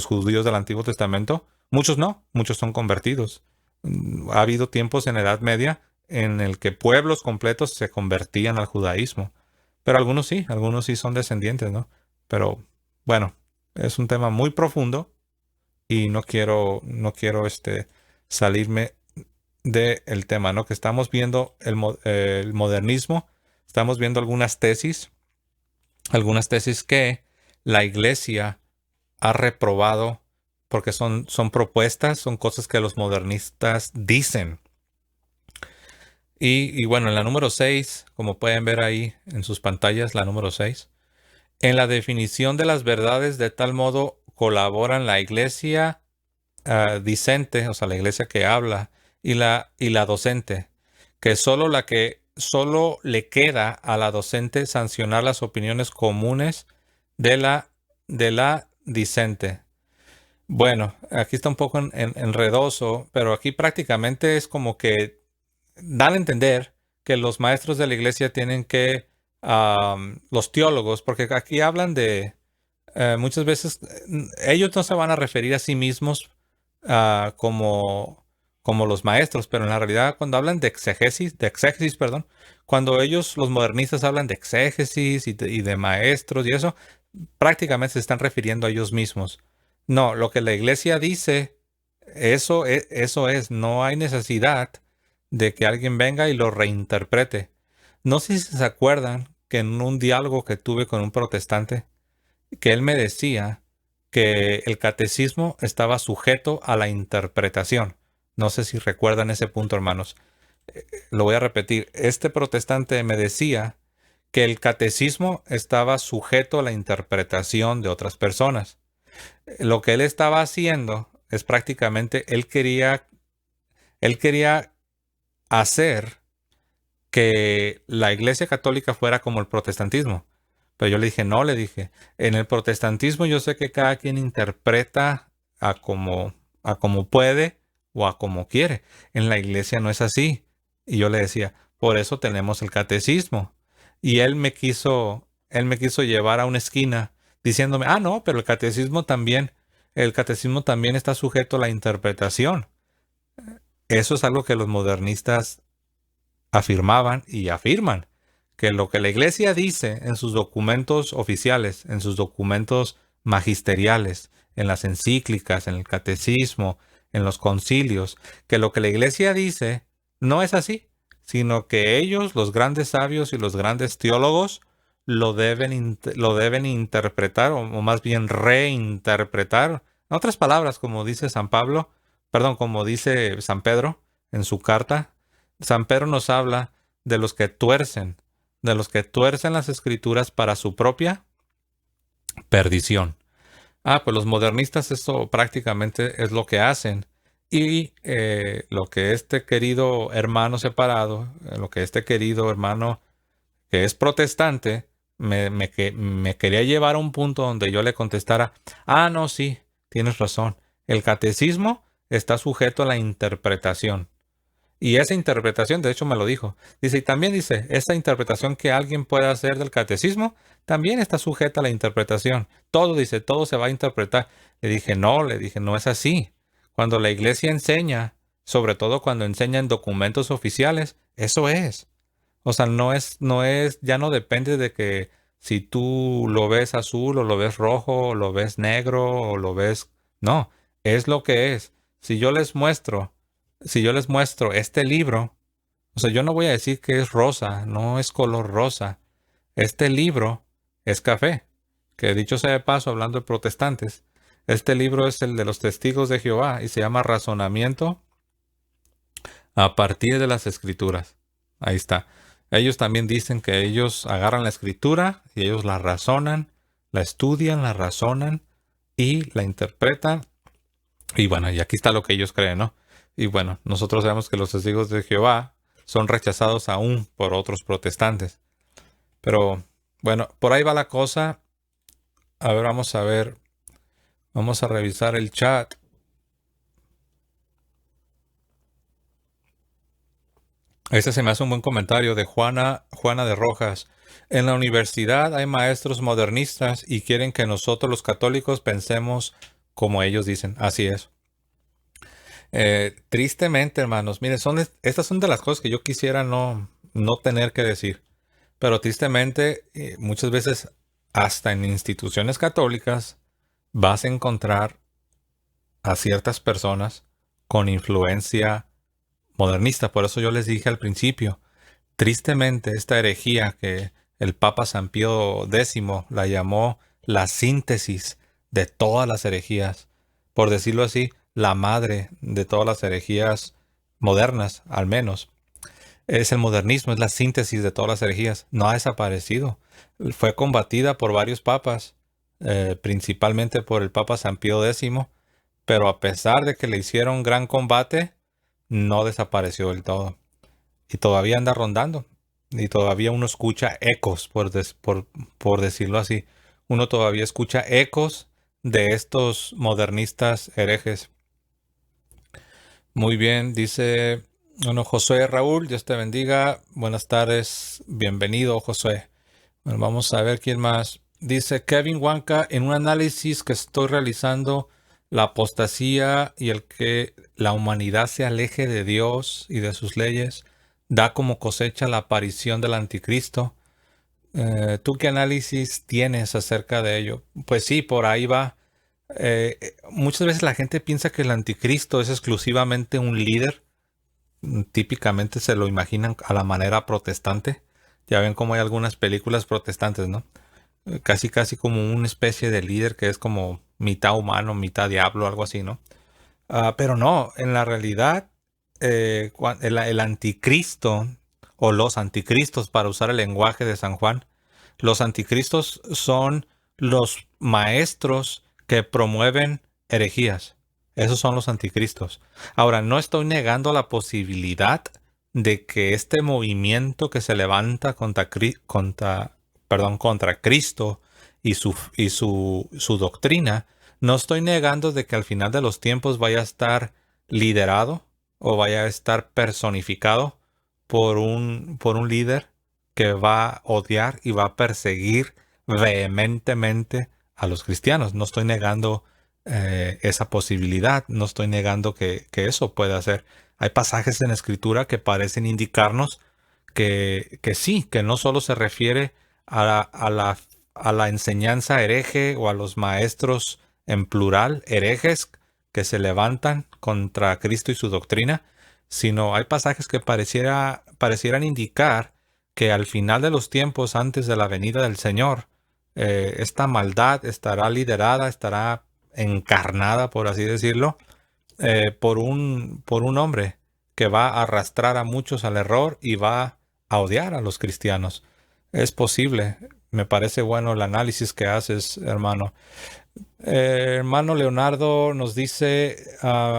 judíos del Antiguo Testamento. Muchos no, muchos son convertidos. Ha habido tiempos en la Edad Media en el que pueblos completos se convertían al judaísmo. Pero algunos sí son descendientes, ¿no? Pero bueno, es un tema muy profundo y no quiero salirme del tema, ¿no? Que estamos viendo el modernismo, estamos viendo algunas tesis que la iglesia ha reprobado porque son propuestas, son cosas que los modernistas dicen. Y bueno, en la número 6, como pueden ver ahí en sus pantallas, la número 6, en la definición de las verdades de tal modo colaboran la iglesia discente, o sea, la iglesia que habla, y la docente, que solo le queda a la docente sancionar las opiniones comunes de la discente. Bueno, aquí está un poco enredoso, pero aquí prácticamente es como que dan a entender que los maestros de la iglesia tienen que, los teólogos, porque aquí hablan de, muchas veces, ellos no se van a referir a sí mismos como los maestros, pero en la realidad cuando hablan de exégesis, perdón, cuando ellos, los modernistas, hablan de exégesis y de maestros y eso, prácticamente se están refiriendo a ellos mismos. No, lo que la iglesia dice, eso es, no hay necesidad de que alguien venga y lo reinterprete. No sé si se acuerdan que en un diálogo que tuve con un protestante, que él me decía que el catecismo estaba sujeto a la interpretación. No sé si recuerdan ese punto, hermanos. Lo voy a repetir. Este protestante me decía que el catecismo estaba sujeto a la interpretación de otras personas. Lo que él estaba haciendo es prácticamente, él quería hacer que la Iglesia Católica fuera como el protestantismo. Pero yo le dije, no, le dije, en el protestantismo yo sé que cada quien interpreta a como puede o a como quiere. En la iglesia no es así. Y yo le decía, por eso tenemos el catecismo. Y él me quiso llevar a una esquina diciéndome, no, pero el catecismo también está sujeto a la interpretación. Eso es algo que los modernistas afirmaban y afirman, que lo que la iglesia dice en sus documentos oficiales, en sus documentos magisteriales, en las encíclicas, en el catecismo, en los concilios, que lo que la iglesia dice no es así, sino que ellos, los grandes sabios y los grandes teólogos, lo deben interpretar o más bien reinterpretar. En otras palabras, como dice San Pablo, perdón, como dice San Pedro en su carta, San Pedro nos habla de los que tuercen las escrituras para su propia perdición. Pues los modernistas esto prácticamente es lo que hacen. Y lo que este querido hermano separado, lo que este querido hermano que es protestante, me quería llevar a un punto donde yo le contestara, no, sí, tienes razón. El catecismo está sujeto a la interpretación. Y esa interpretación, de hecho, me lo dijo. Dice, y también dice, esa interpretación que alguien puede hacer del catecismo, también está sujeta a la interpretación. Todo, dice, todo se va a interpretar. Le dije, no es así. Cuando la iglesia enseña, sobre todo cuando enseña en documentos oficiales, eso es. O sea, ya no depende de que si tú lo ves azul o lo ves rojo o lo ves negro o lo ves... No, es lo que es. Si yo les muestro si yo les muestro este libro, o sea, yo no voy a decir que es rosa, no es color rosa. Este libro es café, que dicho sea de paso, hablando de protestantes, este libro es el de los testigos de Jehová y se llama Razonamiento a partir de las Escrituras. Ahí está. Ellos también dicen que ellos agarran la escritura y ellos la razonan, la estudian, la razonan y la interpretan. Y bueno, y aquí está lo que ellos creen, ¿no? Y bueno, nosotros sabemos que los testigos de Jehová son rechazados aún por otros protestantes. Pero bueno, por ahí va la cosa. A ver, vamos a ver. Vamos a revisar el chat. Este se me hace un buen comentario de Juana de Rojas. En la universidad hay maestros modernistas y quieren que nosotros los católicos pensemos como ellos dicen. Así es. Tristemente, hermanos, miren, estas son de las cosas que yo quisiera no tener que decir. Pero tristemente, muchas veces, hasta en instituciones católicas, vas a encontrar a ciertas personas con influencia modernista. Por eso yo les dije al principio, tristemente, esta herejía que el Papa San Pío X la llamó la síntesis de todas las herejías, por decirlo así, la madre de todas las herejías modernas, al menos. Es el modernismo, es la síntesis de todas las herejías. No ha desaparecido. Fue combatida por varios papas, principalmente por el Papa San Pío X, pero a pesar de que le hicieron gran combate, no desapareció del todo. Y todavía anda rondando. Y todavía uno escucha ecos, por decirlo así. Uno todavía escucha ecos de estos modernistas herejes. Muy bien, dice, bueno, Josué Raúl, Dios te bendiga. Buenas tardes, bienvenido, Josué. Bueno, vamos a ver quién más. Dice Kevin Wanka, en un análisis que estoy realizando, la apostasía y el que la humanidad se aleje de Dios y de sus leyes, da como cosecha la aparición del anticristo. ¿Tú qué análisis tienes acerca de ello? Pues sí, por ahí va. Muchas veces la gente piensa que el anticristo es exclusivamente un líder. Típicamente se lo imaginan a la manera protestante. Ya ven cómo hay algunas películas protestantes, ¿no? Casi, casi como una especie de líder que es como mitad humano, mitad diablo, algo así, ¿no? Pero no, en la realidad, el anticristo o los anticristos, para usar el lenguaje de San Juan, los anticristos son los maestros que promueven herejías. Esos son los anticristos. Ahora, no estoy negando la posibilidad de que este movimiento que se levanta contra Cristo y su doctrina, no estoy negando de que al final de los tiempos vaya a estar liderado o vaya a estar personificado por un líder que va a odiar y va a perseguir vehementemente a los cristianos. No estoy negando esa posibilidad, no estoy negando que eso pueda ser. Hay pasajes en la Escritura que parecen indicarnos que sí, que no solo se refiere a la enseñanza hereje o a los maestros en plural, herejes, que se levantan contra Cristo y su doctrina, sino hay pasajes que parecieran indicar que al final de los tiempos, antes de la venida del Señor, esta maldad estará liderada, estará encarnada, por así decirlo, por un hombre que va a arrastrar a muchos al error y va a odiar a los cristianos. Es posible. Me parece bueno el análisis que haces, hermano. Hermano Leonardo nos dice,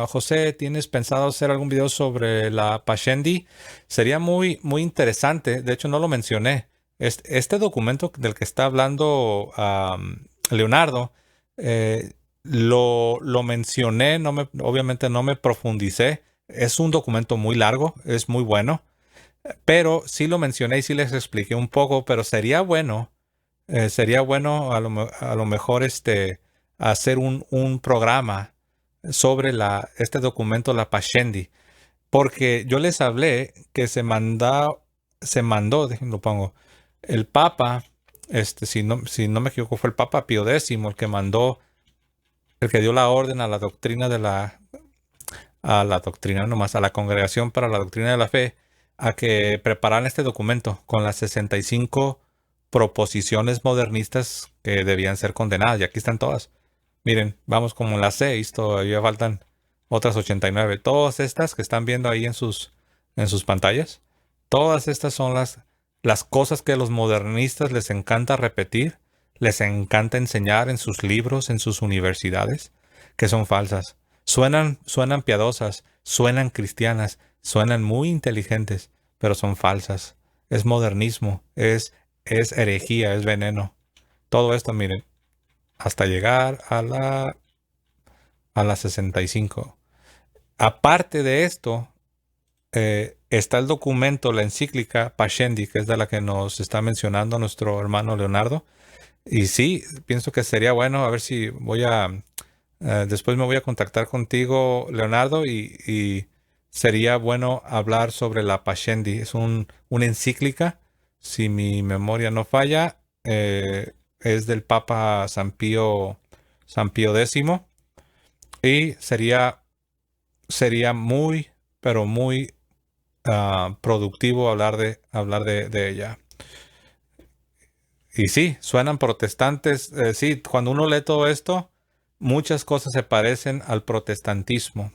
José, ¿tienes pensado hacer algún video sobre la Pashendi? Sería muy, muy interesante. De hecho, no lo mencioné. Este documento del que está hablando Leonardo, lo mencioné, obviamente no me profundicé. Es un documento muy largo, es muy bueno, pero sí lo mencioné y sí les expliqué un poco, pero sería bueno a lo mejor hacer un programa sobre este documento, la Pashendi, porque yo les hablé que se mandó, lo pongo, el Papa, si no me equivoco, fue el Papa Pío X el que dio la orden a la doctrina a la Congregación para la Doctrina de la Fe, a que prepararan este documento con las 65 proposiciones modernistas que debían ser condenadas. Y aquí están todas. Miren, vamos como en las 6, todavía faltan otras 89. Todas estas que están viendo ahí en sus pantallas, todas estas son las cosas que a los modernistas les encanta repetir, les encanta enseñar en sus libros, en sus universidades, que son falsas. Suenan piadosas, suenan cristianas, suenan muy inteligentes, pero son falsas. Es modernismo, es herejía, es veneno. Todo esto, miren, hasta llegar a la 65. Aparte de esto, está el documento, la encíclica Pashendi, que es de la que nos está mencionando nuestro hermano Leonardo. Y sí, pienso que sería bueno, a ver si después me voy a contactar contigo, Leonardo, y sería bueno hablar sobre la Pashendi. Es una encíclica, si mi memoria no falla, es del Papa San Pío X, y sería muy, pero muy productivo hablar de ella. Y sí, suenan protestantes. Sí, cuando uno lee todo esto, muchas cosas se parecen al protestantismo.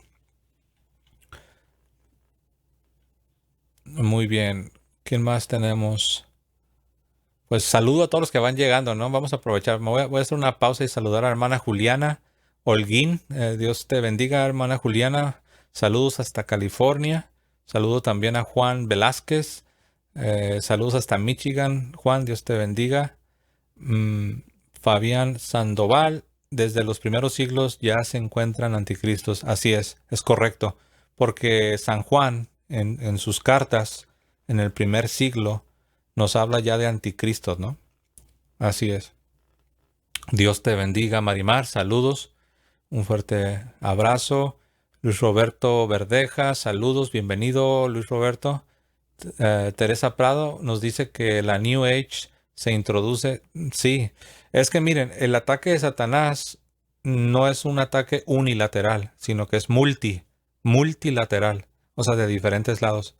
Muy bien. ¿Quién más tenemos? Pues saludo a todos los que van llegando, ¿no? Vamos a aprovechar. Voy a hacer una pausa y saludar a la hermana Juliana Holguín. Dios te bendiga, hermana Juliana. Saludos hasta California. Saludo también a Juan Velázquez. Saludos hasta Michigan. Juan, Dios te bendiga. Mm, Fabián Sandoval. Desde los primeros siglos ya se encuentran anticristos. Así es correcto. Porque San Juan, en sus cartas, en el primer siglo, nos habla ya de anticristos, ¿no? Así es. Dios te bendiga, Marimar. Saludos. Un fuerte abrazo. Luis Roberto Verdeja, saludos. Bienvenido, Luis Roberto. Teresa Prado nos dice que la New Age se introduce. Sí, es que miren, el ataque de Satanás no es un ataque unilateral, sino que es multilateral, o sea, de diferentes lados.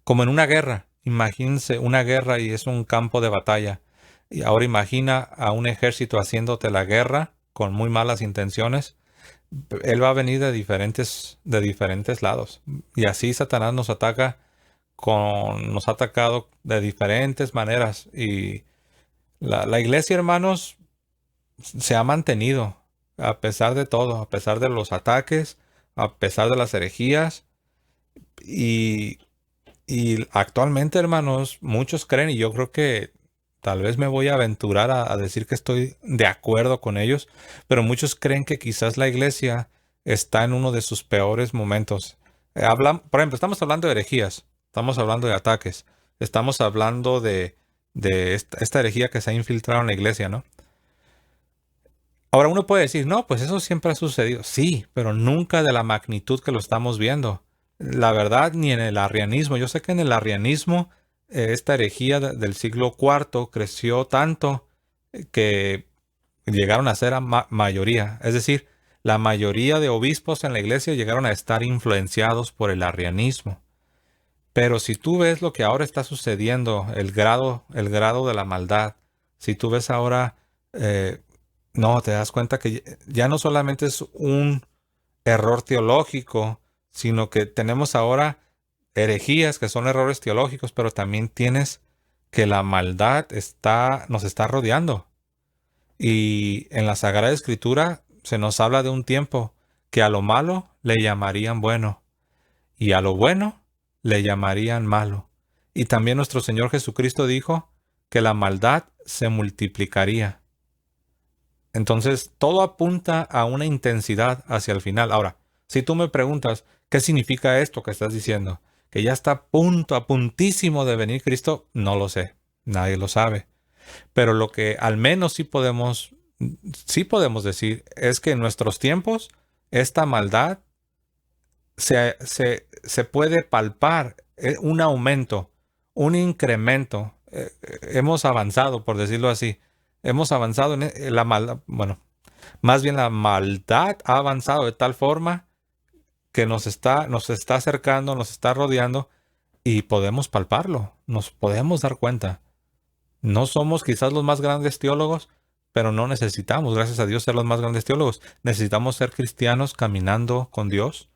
Como en una guerra. Imagínense una guerra y es un campo de batalla. Y ahora imagina a un ejército haciéndote la guerra con muy malas intenciones. Él va a venir de diferentes lados. Y así Satanás nos ha atacado de diferentes maneras. Y la iglesia, hermanos, se ha mantenido a pesar de todo, a pesar de los ataques, a pesar de las herejías. Y Y actualmente, hermanos, muchos creen, y yo creo que tal vez me voy a aventurar a decir que estoy de acuerdo con ellos, pero muchos creen que quizás la iglesia está en uno de sus peores momentos. Por ejemplo, estamos hablando de herejías, estamos hablando de ataques, estamos hablando de esta herejía que se ha infiltrado en la iglesia, ¿no? Ahora uno puede decir, no, pues eso siempre ha sucedido. Sí, pero nunca de la magnitud que lo estamos viendo. La verdad, ni en el arrianismo. Yo sé que en el arrianismo esta herejía del siglo cuarto creció tanto que llegaron a ser mayoría. Es decir, la mayoría de obispos en la iglesia llegaron a estar influenciados por el arrianismo. Pero si tú ves lo que ahora está sucediendo, el grado de la maldad, si tú ves ahora, eh, no, te das cuenta que ya no solamente es un error teológico, sino que tenemos ahora herejías que son errores teológicos, pero también tienes que la maldad nos está rodeando. Y en la Sagrada Escritura se nos habla de un tiempo que a lo malo le llamarían bueno y a lo bueno le llamarían malo. Y también nuestro Señor Jesucristo dijo que la maldad se multiplicaría. Entonces, todo apunta a una intensidad hacia el final. Ahora, si tú me preguntas, ¿qué significa esto que estás diciendo? Que ya está a puntísimo de venir Cristo, no lo sé. Nadie lo sabe. Pero lo que al menos sí podemos decir es que en nuestros tiempos, esta maldad se puede palpar, un aumento, un incremento. Hemos avanzado, por decirlo así. Hemos avanzado en la maldad. Bueno, más bien la maldad ha avanzado de tal forma que nos está acercando, nos está rodeando y podemos palparlo, nos podemos dar cuenta. No somos quizás los más grandes teólogos, pero no necesitamos, gracias a Dios, ser los más grandes teólogos. Necesitamos ser cristianos caminando con Dios,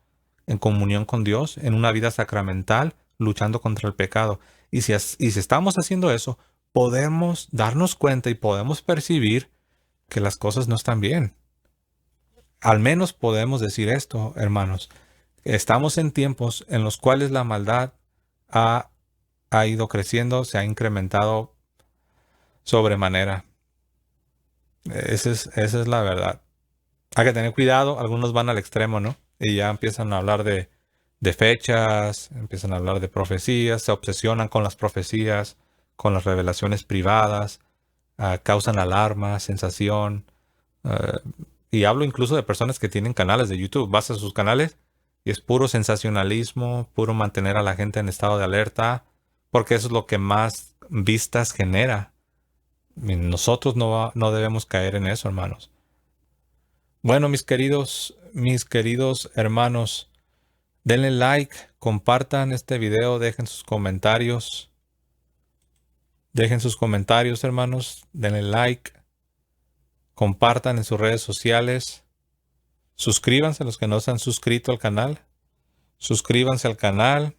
en comunión con Dios, en una vida sacramental, luchando contra el pecado. Y si estamos haciendo eso, podemos darnos cuenta y podemos percibir que las cosas no están bien. Al menos podemos decir esto, hermanos. Estamos en tiempos en los cuales la maldad ha, ha ido creciendo, se ha incrementado sobremanera. Esa es la verdad. Hay que tener cuidado, algunos van al extremo, ¿no? Y ya empiezan a hablar de fechas, empiezan a hablar de profecías, se obsesionan con las profecías, con las revelaciones privadas, causan alarma, sensación. ah, y hablo incluso de personas que tienen canales de YouTube. Vas a sus canales y es puro sensacionalismo, puro mantener a la gente en estado de alerta, porque eso es lo que más vistas genera. Y nosotros no debemos caer en eso, hermanos. Bueno, mis queridos hermanos, denle like, compartan este video, dejen sus comentarios, hermanos, denle like, compartan en sus redes sociales, suscríbanse los que no se han suscrito al canal, suscríbanse al canal,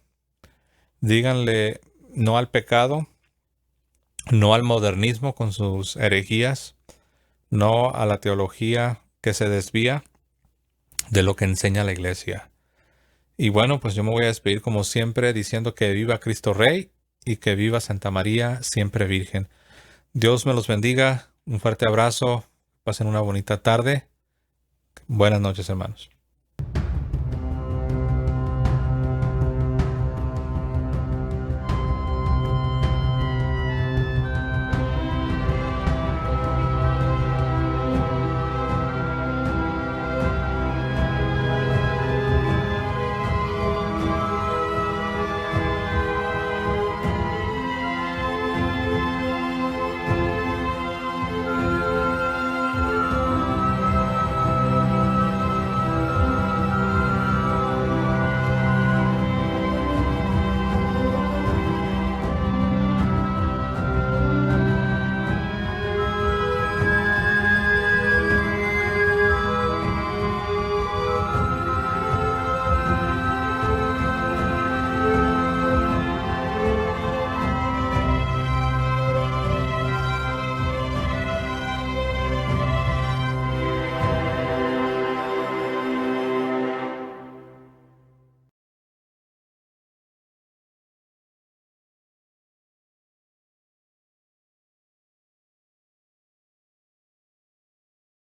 Díganle no al pecado, no al modernismo con sus herejías, no a la teología que se desvía de lo que enseña la iglesia. Y bueno, pues yo me voy a despedir como siempre diciendo que viva Cristo Rey y que viva Santa María, siempre Virgen. Dios me los bendiga. Un fuerte abrazo. Pasen una bonita tarde. Buenas noches, hermanos.